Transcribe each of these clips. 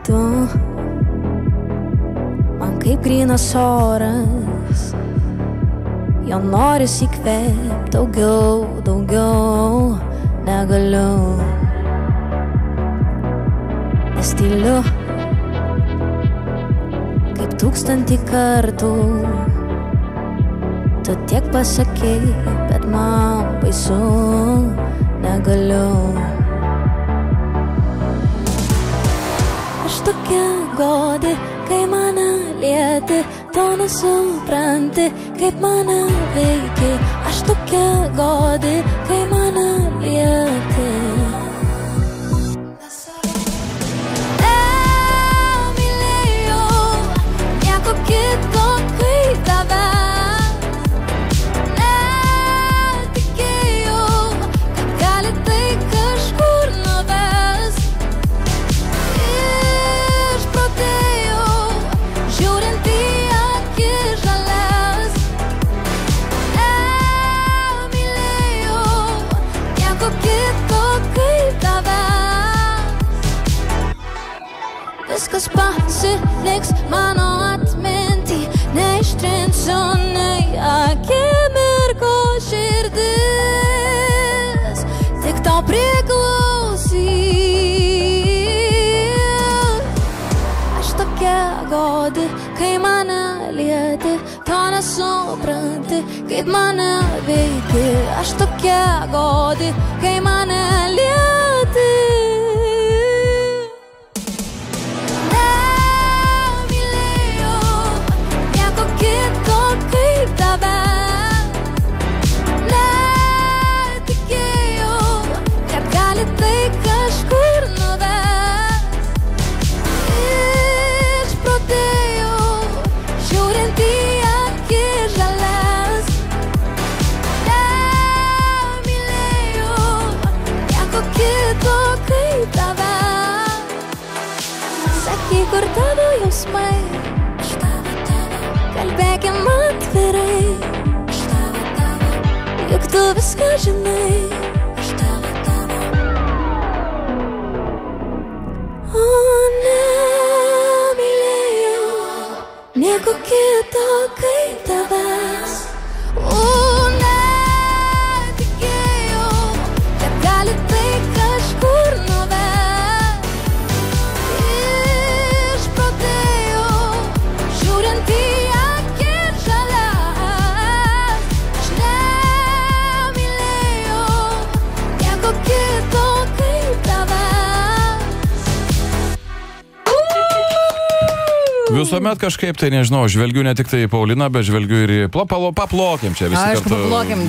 Tu man kaip grynas oras, jo norisi įkvėpti daugiau, daugiau negaliu, nes tyliu kaip 1000 kartų. Tu tiek pasakei, bet man baisu, negaliu. Aš tokia godi, kai mane lieti, to nesupranti, kaip mane veiki. Aš tokia godi, kai mane lieti. Nemylėjau nieko kito kaip tave. Viskas pasiliks mano atmintį, neištrinsiu nei akimirko širdis, tik tau priklausys. Aš tokia godi, kai mane lieti, to nesupranti, kaip mane veiki. Aš tokia godi, kai mane lieti. Kur tavo jausmai, kalbėkim atvirai, juk tu viską žinai. O nemylėjau nieko kito kaip tavęs. O netikėjau, kad gali tai kažkur nuvesti. Visuomet kažkaip, tai nežinau, žvelgiu ne tik tai į Pauliną, bet žvelgiu ir į paplokim čia visi kartu.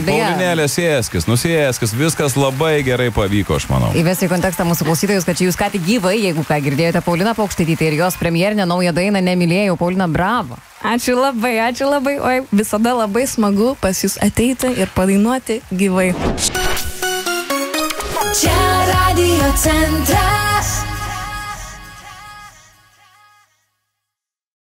Paulinėlė sėskis, nusėskis, viskas labai gerai pavyko, aš manau. Įvesti į kontekstą mūsų klausytojus, kad čia jūs ką tik gyvai, jeigu ką girdėjote Pauliną Paukštaitytę ir jos premjerinę naują dainą Nemylėjau. Paulina, bravo. Ačiū labai, ačiū labai. Oi, visada labai smagu pas jūs ateiti ir padainuoti gyvai. Čia Radio Centras.